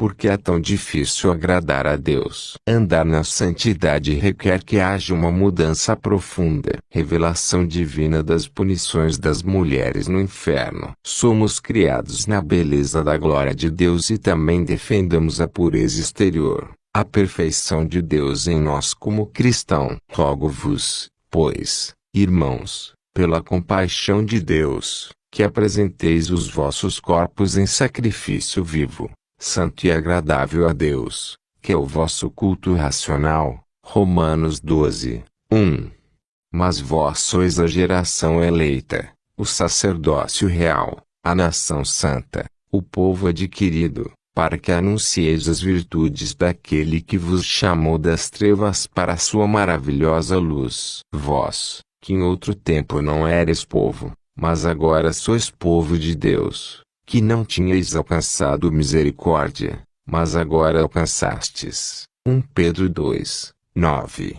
Porque é tão difícil agradar a Deus. Andar na santidade requer que haja uma mudança profunda. Revelação divina das punições das mulheres no inferno. Somos criados na beleza da glória de Deus e também defendamos a pureza exterior, a perfeição de Deus em nós como cristão. Rogo-vos, pois, irmãos, pela compaixão de Deus, que apresenteis os vossos corpos em sacrifício vivo, santo e agradável a Deus, que é o vosso culto racional. Romanos 12, 1. Mas vós sois a geração eleita, o sacerdócio real, a nação santa, o povo adquirido, para que anuncieis as virtudes daquele que vos chamou das trevas para a sua maravilhosa luz. Vós, que em outro tempo não eres povo, mas agora sois povo de Deus, que não tinhais alcançado misericórdia, mas agora alcançastes. 1 Pedro 2, 9.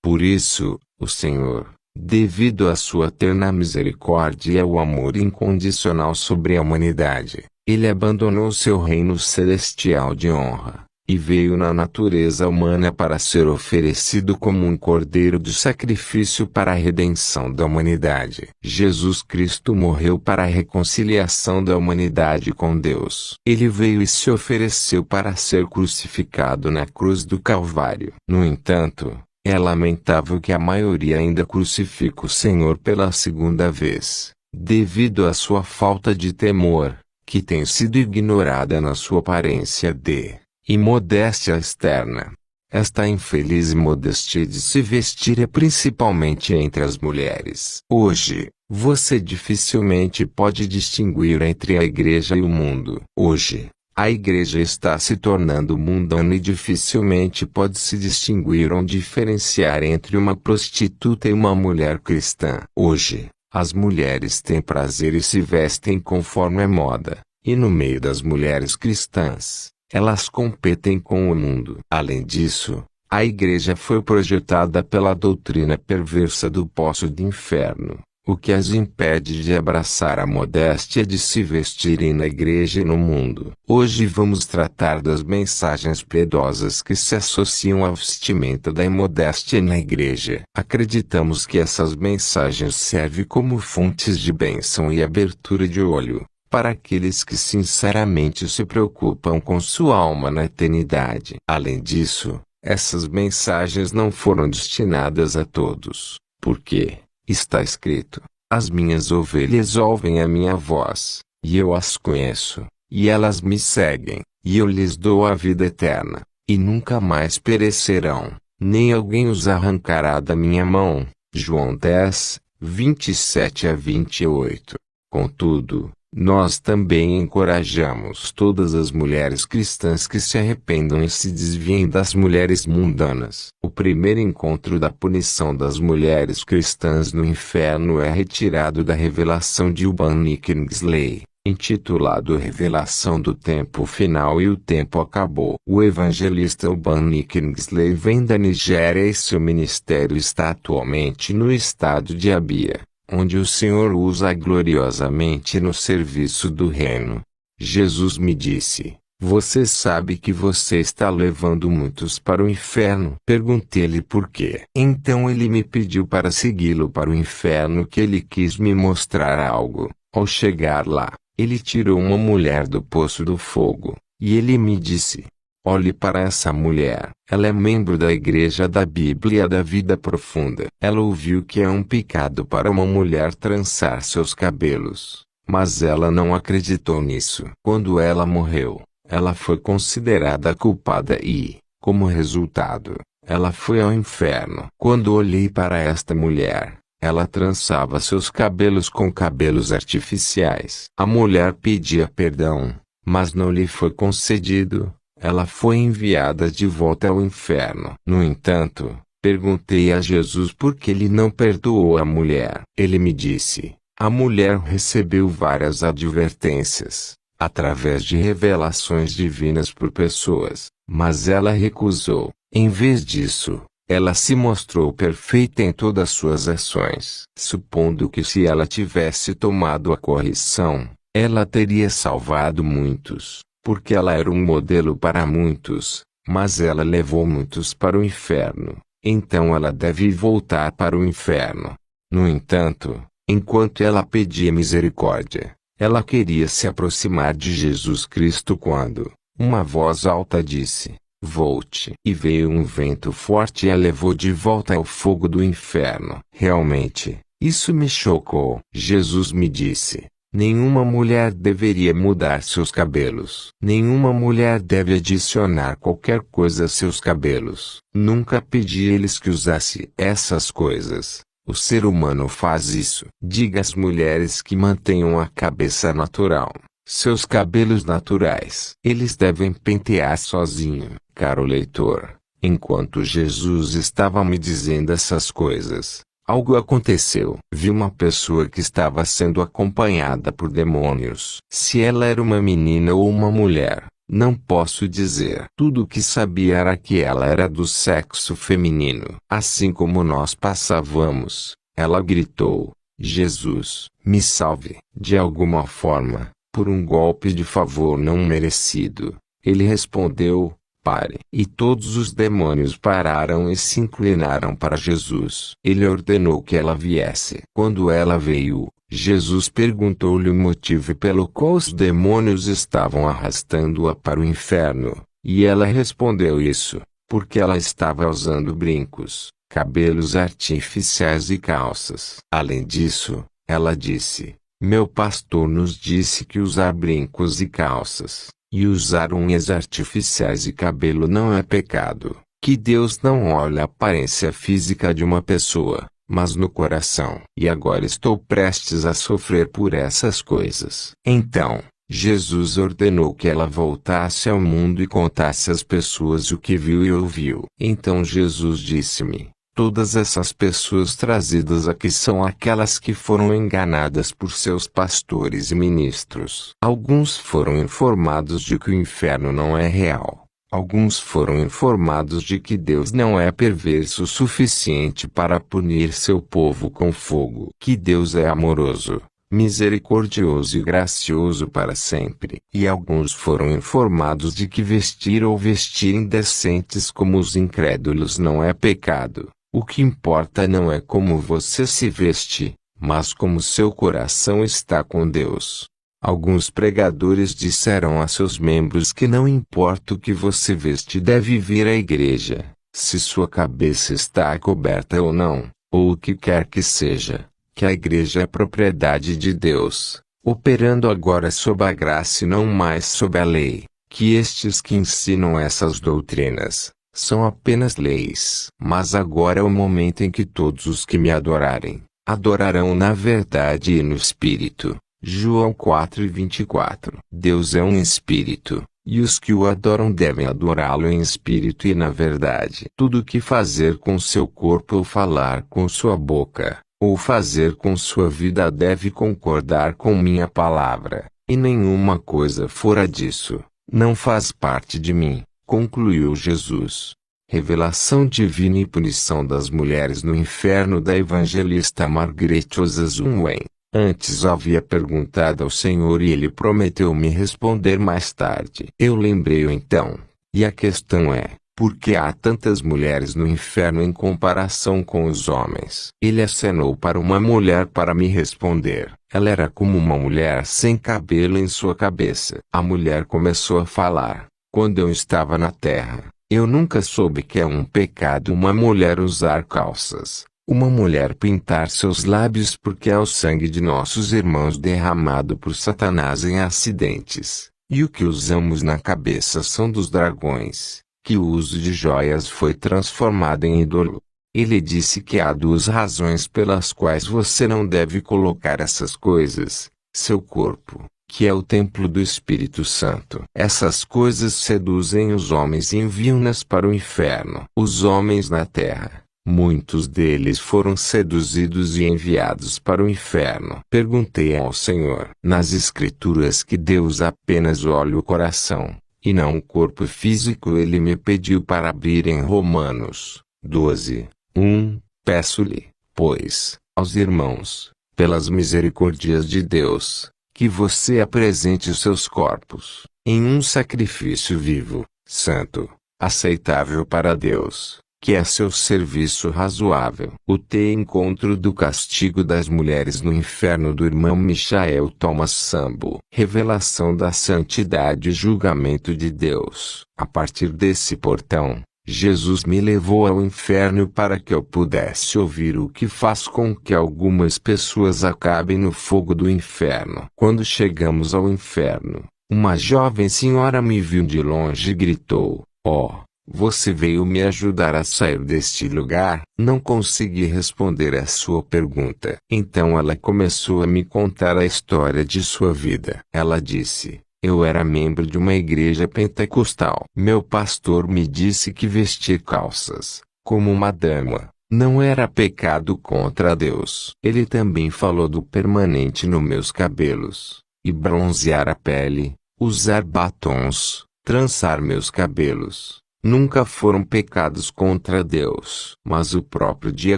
Por isso, o Senhor, devido à sua terna misericórdia e ao amor incondicional sobre a humanidade, ele abandonou seu reino celestial de honra, e veio na natureza humana para ser oferecido como um cordeiro de sacrifício para a redenção da humanidade. Jesus Cristo morreu para a reconciliação da humanidade com Deus. Ele veio e se ofereceu para ser crucificado na cruz do Calvário. No entanto, é lamentável que a maioria ainda crucifica o Senhor pela segunda vez, devido à sua falta de temor, que tem sido ignorada na sua aparência de imodéstia externa. Esta infeliz modéstia de se vestir é principalmente entre as mulheres. Hoje, você dificilmente pode distinguir entre a igreja e o mundo. Hoje, a igreja está se tornando mundana e dificilmente pode se distinguir ou diferenciar entre uma prostituta e uma mulher cristã. Hoje, as mulheres têm prazer e se vestem conforme a moda, e no meio das mulheres cristãs, elas competem com o mundo. Além disso, a igreja foi projetada pela doutrina perversa do poço do inferno, o que as impede de abraçar a modéstia de se vestirem na igreja e no mundo. Hoje vamos tratar das mensagens piedosas que se associam à vestimenta da imodéstia na igreja. Acreditamos que essas mensagens servem como fontes de bênção e abertura de olho para aqueles que sinceramente se preocupam com sua alma na eternidade. Além disso, essas mensagens não foram destinadas a todos, porque está escrito: as minhas ovelhas ouvem a minha voz, e eu as conheço, e elas me seguem, e eu lhes dou a vida eterna, e nunca mais perecerão, nem alguém os arrancará da minha mão. João 10, 27 a 28. Contudo, nós também encorajamos todas as mulheres cristãs que se arrependam e se desviem das mulheres mundanas. O primeiro encontro da punição das mulheres cristãs no inferno é retirado da revelação de Urban Kingsley, intitulado Revelação do Tempo Final e o Tempo Acabou. O evangelista Urban Kingsley vem da Nigéria e seu ministério está atualmente no estado de Abia, onde o Senhor usa gloriosamente no serviço do reino. Jesus me disse: você sabe que você está levando muitos para o inferno? Perguntei-lhe por quê. Então ele me pediu para segui-lo para o inferno, que ele quis me mostrar algo. Ao chegar lá, ele tirou uma mulher do poço do fogo, e ele me disse: olhe para essa mulher. Ela é membro da igreja da Bíblia da Vida Profunda. Ela ouviu que é um pecado para uma mulher trançar seus cabelos, mas ela não acreditou nisso. Quando ela morreu, ela foi considerada culpada e, como resultado, ela foi ao inferno. Quando olhei para esta mulher, ela trançava seus cabelos com cabelos artificiais. A mulher pedia perdão, mas não lhe foi concedido. Ela foi enviada de volta ao inferno. No entanto, perguntei a Jesus por que ele não perdoou a mulher. Ele me disse: a mulher recebeu várias advertências, através de revelações divinas por pessoas, mas ela recusou. Em vez disso, ela se mostrou perfeita em todas suas ações. Supondo que se ela tivesse tomado a correção, ela teria salvado muitos. porque ela era um modelo para muitos, mas ela levou muitos para o inferno, então ela deve voltar para o inferno. No entanto, enquanto ela pedia misericórdia, ela queria se aproximar de Jesus Cristo quando uma voz alta disse: volte. E veio um vento forte e a levou de volta ao fogo do inferno. Realmente, isso me chocou. Jesus me disse: nenhuma mulher deveria mudar seus cabelos. Nenhuma mulher deve adicionar qualquer coisa a seus cabelos. Nunca pedi a eles que usasse essas coisas. O ser humano faz isso. Diga às mulheres que mantenham a cabeça natural. Seus cabelos naturais. Eles devem pentear sozinho. Caro leitor, enquanto Jesus estava me dizendo essas coisas, algo aconteceu. Vi uma pessoa que estava sendo acompanhada por demônios. Se ela era uma menina ou uma mulher, não posso dizer. Tudo o que sabia era que ela era do sexo feminino. Assim como nós passávamos, ela gritou: Jesus, me salve. De alguma forma, por um golpe de favor não merecido, ele respondeu: pare. E todos os demônios pararam e se inclinaram para Jesus. Ele ordenou que ela viesse. Quando ela veio, Jesus perguntou-lhe o motivo pelo qual os demônios estavam arrastando-a para o inferno, e ela respondeu isso, porque ela estava usando brincos, cabelos artificiais e calças. Além disso, ela disse: meu pastor nos disse que usar brincos e calças, e usar unhas artificiais e cabelo não é pecado, que Deus não olha a aparência física de uma pessoa, mas no coração. E agora estou prestes a sofrer por essas coisas. Então, Jesus ordenou que ela voltasse ao mundo e contasse às pessoas o que viu e ouviu. Então Jesus disse-me: todas essas pessoas trazidas aqui são aquelas que foram enganadas por seus pastores e ministros. Alguns foram informados de que o inferno não é real. Alguns foram informados de que Deus não é perverso o suficiente para punir seu povo com fogo. Que Deus é amoroso, misericordioso e gracioso para sempre. E alguns foram informados de que vestir ou vestir indecentes como os incrédulos não é pecado. O que importa não é como você se veste, mas como seu coração está com Deus. Alguns pregadores disseram a seus membros que não importa o que você veste, deve vir à igreja, se sua cabeça está coberta ou não, ou o que quer que seja, que a igreja é propriedade de Deus, operando agora sob a graça e não mais sob a lei, que estes que ensinam essas doutrinas são apenas leis. Mas agora é o momento em que todos os que me adorarem, adorarão na verdade e no espírito. João 4:24. Deus é um espírito, e os que o adoram devem adorá-lo em espírito e na verdade. Tudo o que fazer com seu corpo ou falar com sua boca, ou fazer com sua vida deve concordar com minha palavra, e nenhuma coisa fora disso não faz parte de mim, concluiu Jesus. Revelação divina e punição das mulheres no inferno da evangelista Margaret Osazunwen. Antes havia perguntado ao Senhor e ele prometeu me responder mais tarde. Eu lembrei-o então, e a questão é: por que há tantas mulheres no inferno em comparação com os homens? Ele acenou para uma mulher para me responder. Ela era como uma mulher sem cabelo em sua cabeça. A mulher começou a falar: quando eu estava na terra, eu nunca soube que é um pecado uma mulher usar calças. Uma mulher pintar seus lábios porque é o sangue de nossos irmãos derramado por Satanás em acidentes. E o que usamos na cabeça são dos dragões, que o uso de joias foi transformado em ídolo. Ele disse que há duas razões pelas quais você não deve colocar essas coisas: seu corpo, que é o templo do Espírito Santo. Essas coisas seduzem os homens e enviam-nas para o inferno. Os homens na terra, muitos deles foram seduzidos e enviados para o inferno. Perguntei ao Senhor nas Escrituras que Deus apenas olha o coração, e não o corpo físico. Ele me pediu para abrir em Romanos 12:1. Peço-lhe, pois, aos irmãos, pelas misericórdias de Deus, que você apresente os seus corpos, em um sacrifício vivo, santo, aceitável para Deus, que é seu serviço razoável. O encontro do castigo das mulheres no inferno do irmão Michael Thomas Sambo. Revelação da santidade e julgamento de Deus. A partir desse portão, Jesus me levou ao inferno para que eu pudesse ouvir o que faz com que algumas pessoas acabem no fogo do inferno. Quando chegamos ao inferno, uma jovem senhora me viu de longe e gritou: "Oh, você veio me ajudar a sair deste lugar?" Não consegui responder à sua pergunta. Então ela começou a me contar a história de sua vida. Ela disse: "Eu era membro de uma igreja pentecostal. Meu pastor me disse que vestir calças, como uma dama, não era pecado contra Deus. Ele também falou do permanente nos meus cabelos, e bronzear a pele, usar batons, trançar meus cabelos. Nunca foram pecados contra Deus. Mas o próprio dia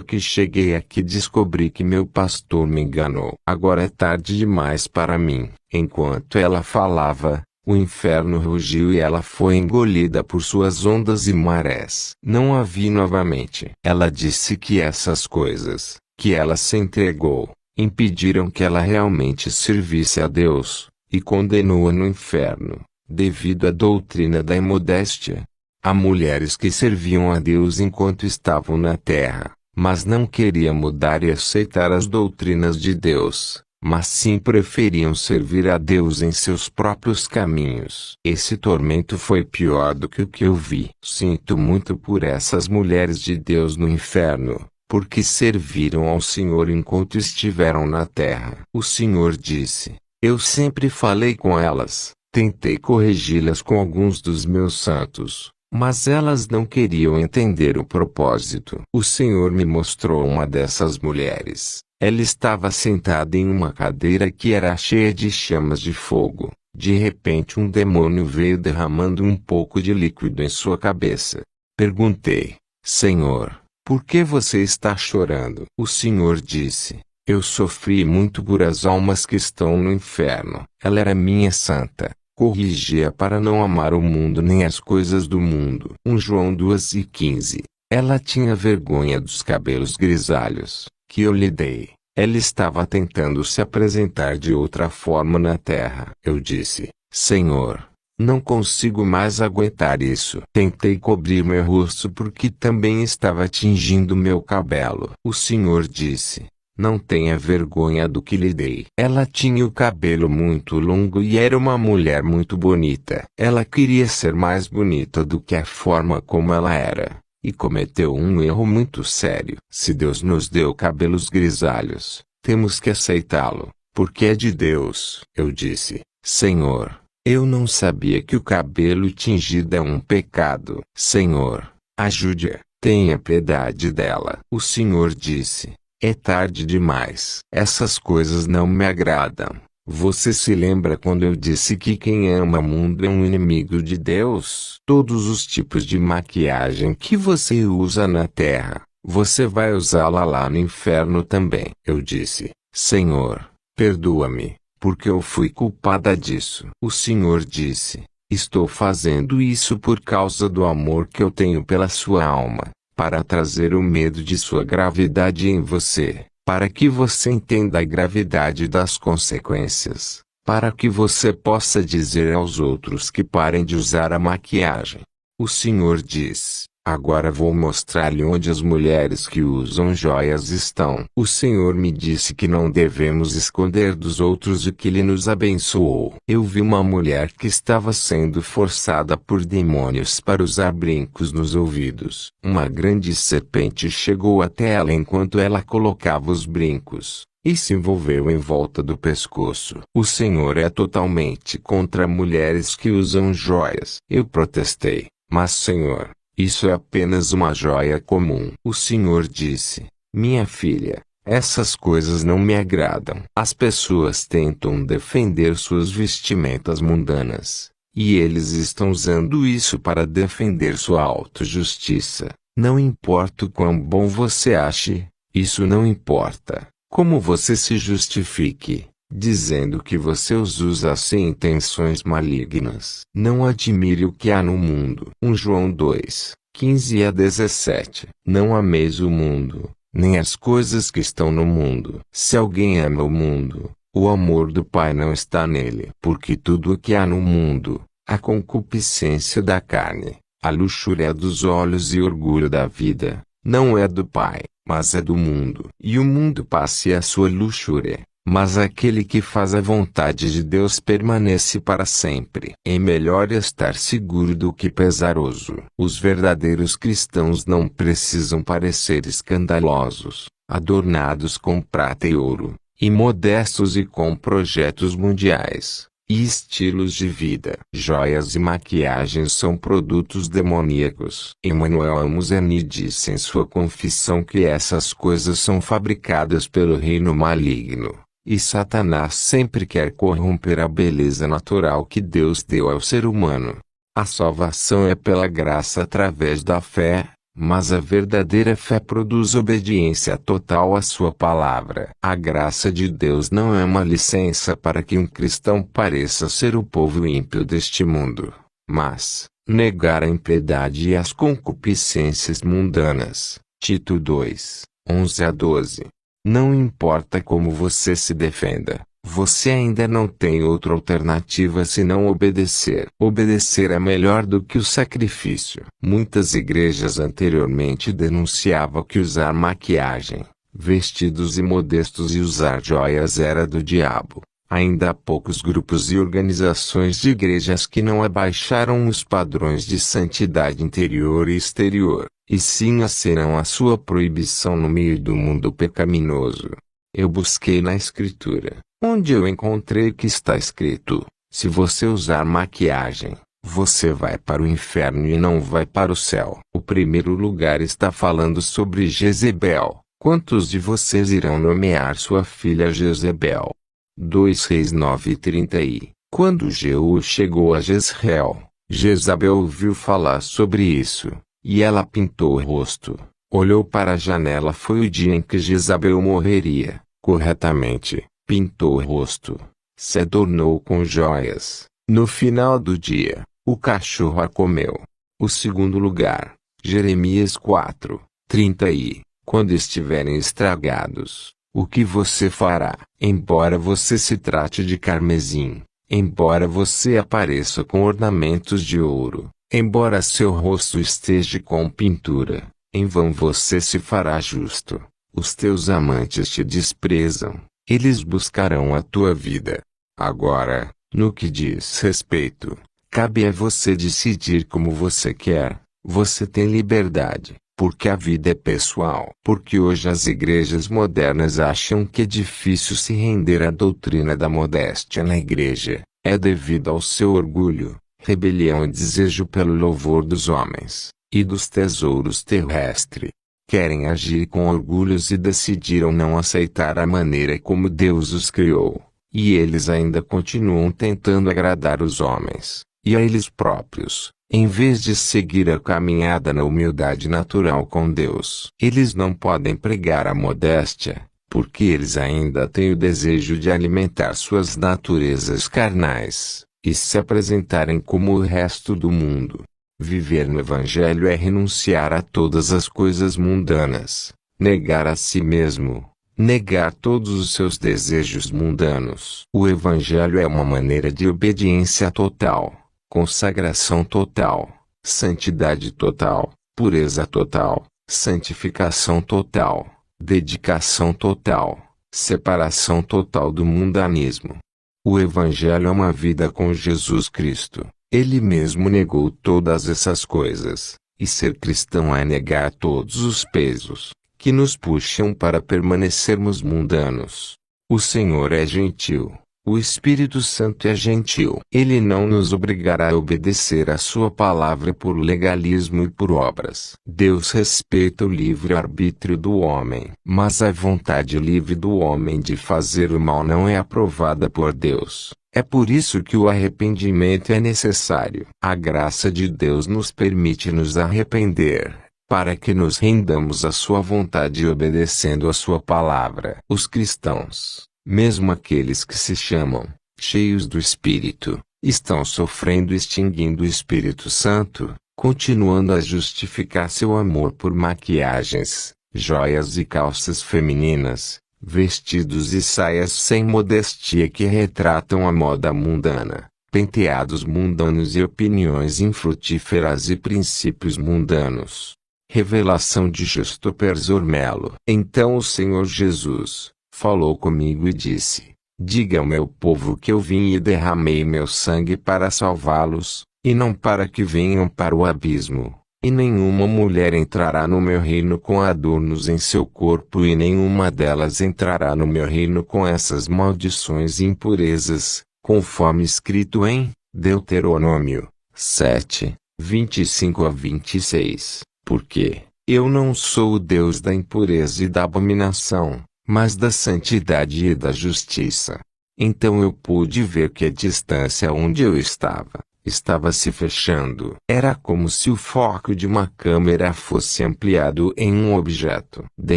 que cheguei aqui descobri que meu pastor me enganou. Agora é tarde demais para mim." Enquanto ela falava, o inferno rugiu e ela foi engolida por suas ondas e marés. Não a vi novamente. Ela disse que essas coisas, que ela se entregou, impediram que ela realmente servisse a Deus, e condenou-a no inferno, devido à doutrina da imodéstia. Há mulheres que serviam a Deus enquanto estavam na terra, mas não queriam mudar e aceitar as doutrinas de Deus, mas sim preferiam servir a Deus em seus próprios caminhos. Esse tormento foi pior do que o que eu vi. Sinto muito por essas mulheres de Deus no inferno, porque serviram ao Senhor enquanto estiveram na terra. O Senhor disse: "Eu sempre falei com elas, tentei corrigi-las com alguns dos meus santos, mas elas não queriam entender o propósito." O Senhor me mostrou uma dessas mulheres. Ela estava sentada em uma cadeira que era cheia de chamas de fogo. De repente um demônio veio derramando um pouco de líquido em sua cabeça. Perguntei: "Senhor, por que você está chorando?" O Senhor disse: "Eu sofri muito por as almas que estão no inferno." Ela era minha santa. Corrigia para não amar o mundo nem as coisas do mundo. 1 João 2:15. Ela tinha vergonha dos cabelos grisalhos, que eu lhe dei. Ela estava tentando se apresentar de outra forma na terra. Eu disse: "Senhor, não consigo mais aguentar isso." Tentei cobrir meu rosto porque também estava tingindo meu cabelo. O Senhor disse: "Não tenha vergonha do que lhe dei." Ela tinha o cabelo muito longo e era uma mulher muito bonita. Ela queria ser mais bonita do que a forma como ela era, e cometeu um erro muito sério. Se Deus nos deu cabelos grisalhos, temos que aceitá-lo, porque é de Deus. Eu disse: "Senhor, eu não sabia que o cabelo tingido é um pecado." "Senhor, ajude-a, tenha piedade dela." O Senhor disse: "É tarde demais. Essas coisas não me agradam." Você se lembra quando eu disse que quem ama o mundo é um inimigo de Deus? Todos os tipos de maquiagem que você usa na terra, você vai usá-la lá no inferno também. Eu disse: "Senhor, perdoa-me, porque eu fui culpada disso." O Senhor disse: "Estou fazendo isso por causa do amor que eu tenho pela sua alma, para trazer o medo de sua gravidade em você, para que você entenda a gravidade das consequências, para que você possa dizer aos outros que parem de usar a maquiagem." O Senhor diz: "Agora vou mostrar-lhe onde as mulheres que usam joias estão." O Senhor me disse que não devemos esconder dos outros o que Ele nos abençoou. Eu vi uma mulher que estava sendo forçada por demônios para usar brincos nos ouvidos. Uma grande serpente chegou até ela enquanto ela colocava os brincos, e se envolveu em volta do pescoço. O Senhor é totalmente contra mulheres que usam joias. Eu protestei: "Mas Senhor, isso é apenas uma joia comum." O Senhor disse: "Minha filha, essas coisas não me agradam." As pessoas tentam defender suas vestimentas mundanas, e eles estão usando isso para defender sua autojustiça. Não importa o quão bom você ache, isso não importa. Como você se justifique, dizendo que você os usa sem intenções malignas. Não admire o que há no mundo. 1 João 2, 15 a 17. Não ameis o mundo, nem as coisas que estão no mundo. Se alguém ama o mundo, o amor do Pai não está nele. Porque tudo o que há no mundo, a concupiscência da carne, a luxúria dos olhos e orgulho da vida, não é do Pai, mas é do mundo. E o mundo passa e a sua luxúria, mas aquele que faz a vontade de Deus permanece para sempre. É melhor estar seguro do que pesaroso. Os verdadeiros cristãos não precisam parecer escandalosos, adornados com prata e ouro, e modestos e com projetos mundiais e estilos de vida. Joias e maquiagens são produtos demoníacos. Emmanuel Amos Eni disse em sua confissão que essas coisas são fabricadas pelo reino maligno, e Satanás sempre quer corromper a beleza natural que Deus deu ao ser humano. A salvação é pela graça através da fé, mas a verdadeira fé produz obediência total à sua palavra. A graça de Deus não é uma licença para que um cristão pareça ser o povo ímpio deste mundo, mas negar a impiedade e as concupiscências mundanas. Tito 2, 11 a 12. Não importa como você se defenda, você ainda não tem outra alternativa senão obedecer. Obedecer é melhor do que o sacrifício. Muitas igrejas anteriormente denunciavam que usar maquiagem, vestidos imodestos e usar joias era do diabo. Ainda há poucos grupos e organizações de igrejas que não abaixaram os padrões de santidade interior e exterior, e sim acerão a sua proibição no meio do mundo pecaminoso. Eu busquei na Escritura, onde eu encontrei que está escrito: se você usar maquiagem, você vai para o inferno e não vai para o céu. O primeiro lugar está falando sobre Jezebel. Quantos de vocês irão nomear sua filha Jezebel? 2 Reis 9:30. Quando Jeú chegou a Jezreel, Jezabel ouviu falar sobre isso, e ela pintou o rosto, olhou para a janela. Foi o dia em que Jezabel morreria. Corretamente, pintou o rosto, se adornou com joias. No final do dia, o cachorro a comeu. O segundo lugar, Jeremias 4:30. E, quando estiverem estragados, o que você fará? Embora você se trate de carmesim, embora você apareça com ornamentos de ouro, embora seu rosto esteja com pintura, em vão você se fará justo. Os teus amantes te desprezam, eles buscarão a tua vida. Agora, no que diz respeito, cabe a você decidir como você quer. Você tem liberdade, porque a vida é pessoal. Porque hoje as igrejas modernas acham que é difícil se render à doutrina da modéstia na igreja. É devido ao seu orgulho, rebelião e desejo pelo louvor dos homens e dos tesouros terrestres. Querem agir com orgulhos e decidiram não aceitar a maneira como Deus os criou. E eles ainda continuam tentando agradar os homens, e a eles próprios, em vez de seguir a caminhada na humildade natural com Deus. Eles não podem pregar a modéstia, porque eles ainda têm o desejo de alimentar suas naturezas carnais, e se apresentarem como o resto do mundo. Viver no Evangelho é renunciar a todas as coisas mundanas, negar a si mesmo, negar todos os seus desejos mundanos. O Evangelho é uma maneira de obediência total, consagração total, santidade total, pureza total, santificação total, dedicação total, separação total do mundanismo. O Evangelho é uma vida com Jesus Cristo. Ele mesmo negou todas essas coisas, e ser cristão é negar todos os pesos que nos puxam para permanecermos mundanos. O Senhor é gentil, o Espírito Santo é gentil. Ele não nos obrigará a obedecer a sua palavra por legalismo e por obras. Deus respeita o livre-arbítrio do homem, mas a vontade livre do homem de fazer o mal não é aprovada por Deus. É por isso que o arrependimento é necessário. A graça de Deus nos permite nos arrepender, para que nos rendamos à sua vontade obedecendo a sua palavra. Os cristãos, Mesmo aqueles que se chamam cheios do Espírito, estão sofrendo extinguindo o Espírito Santo, continuando a justificar seu amor por maquiagens, joias e calças femininas, vestidos e saias sem modestia que retratam a moda mundana, penteados mundanos e opiniões infrutíferas e princípios mundanos. Revelação de Justo Perzormelo. Então o Senhor Jesus falou comigo e disse: diga ao meu povo que eu vim e derramei meu sangue para salvá-los, e não para que venham para o abismo. E nenhuma mulher entrará no meu reino com adornos em seu corpo, e nenhuma delas entrará no meu reino com essas maldições e impurezas, conforme escrito em Deuteronômio 7, 25 a 26. Porque eu não sou o Deus da impureza e da abominação, mas da santidade e da justiça. Então eu pude ver que a distância onde eu estava se fechando. Era como se o foco de uma câmera fosse ampliado em um objeto. De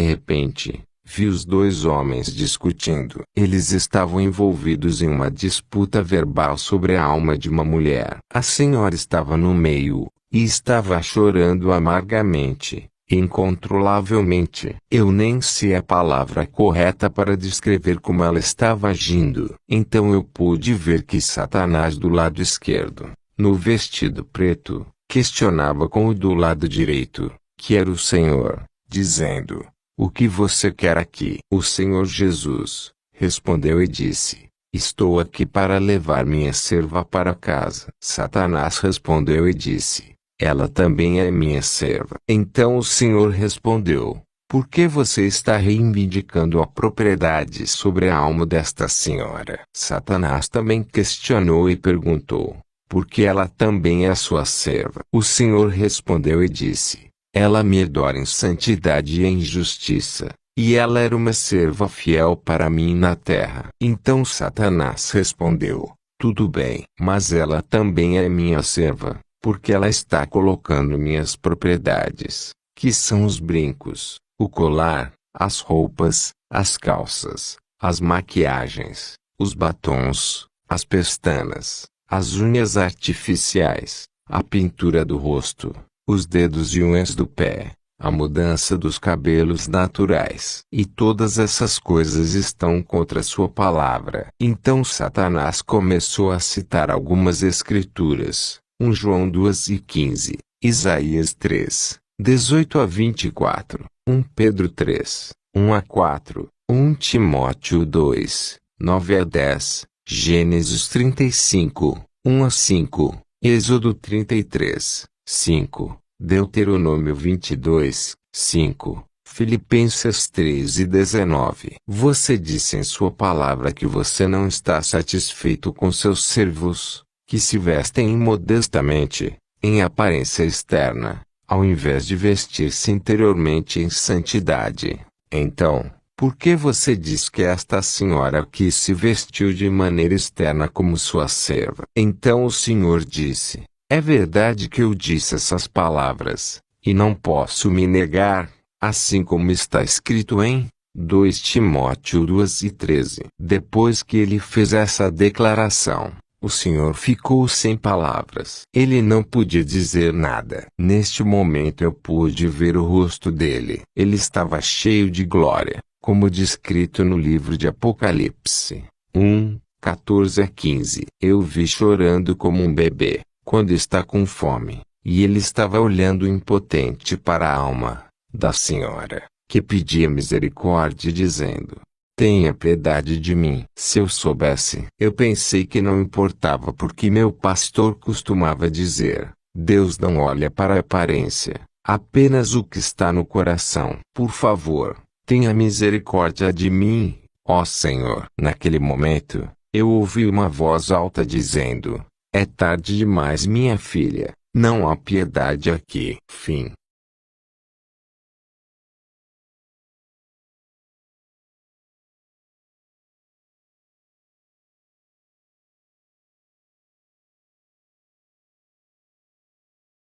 repente, vi os dois homens discutindo. Eles estavam envolvidos em uma disputa verbal sobre a alma de uma mulher. A senhora estava no meio, e estava chorando amargamente, incontrolavelmente. Eu nem sei a palavra correta para descrever como ela estava agindo. Então eu pude ver que Satanás do lado esquerdo, no vestido preto, questionava com o do lado direito, que era o Senhor, dizendo: o que você quer aqui? O Senhor Jesus respondeu e disse: estou aqui para levar minha serva para casa. Satanás respondeu e disse: ela também é minha serva. Então o Senhor respondeu: por que você está reivindicando a propriedade sobre a alma desta senhora? Satanás também questionou e perguntou: porque ela também é sua serva. O Senhor respondeu e disse: ela me adora em santidade e em justiça, e ela era uma serva fiel para mim na terra. Então Satanás respondeu: tudo bem, mas ela também é minha serva, porque ela está colocando minhas propriedades, que são os brincos, o colar, as roupas, as calças, as maquiagens, os batons, as pestanas, as unhas artificiais, a pintura do rosto, os dedos e unhas do pé, a mudança dos cabelos naturais. E todas essas coisas estão contra sua palavra. Então Satanás começou a citar algumas escrituras: 1 João 2:15, Isaías 3, 18 a 24, 1 Pedro 3, 1 a 4, 1 Timóteo 2, 9 a 10, Gênesis 35, 1 a 5, Êxodo 33, 5, Deuteronômio 22, 5, Filipenses 3 e 19. Você disse em sua palavra que você não está satisfeito com seus servos, que se vestem imodestamente, em aparência externa, ao invés de vestir-se interiormente em santidade. Então, por que você diz que esta senhora aqui se vestiu de maneira externa como sua serva? Então o Senhor disse: é verdade que eu disse essas palavras, e não posso me negar, assim como está escrito em 2 Timóteo 2:13. Depois que ele fez essa declaração, o Senhor ficou sem palavras. Ele não podia dizer nada. Neste momento eu pude ver o rosto dele. Ele estava cheio de glória, como descrito no livro de Apocalipse 1, 14 a 15. Eu o vi chorando como um bebê, quando está com fome, e ele estava olhando impotente para a alma da senhora, que pedia misericórdia dizendo: tenha piedade de mim. Se eu soubesse, eu pensei que não importava, porque meu pastor costumava dizer: Deus não olha para a aparência, apenas o que está no coração. Por favor, tenha misericórdia de mim, ó Senhor. Naquele momento, eu ouvi uma voz alta dizendo: é tarde demais, minha filha, não há piedade aqui. Fim.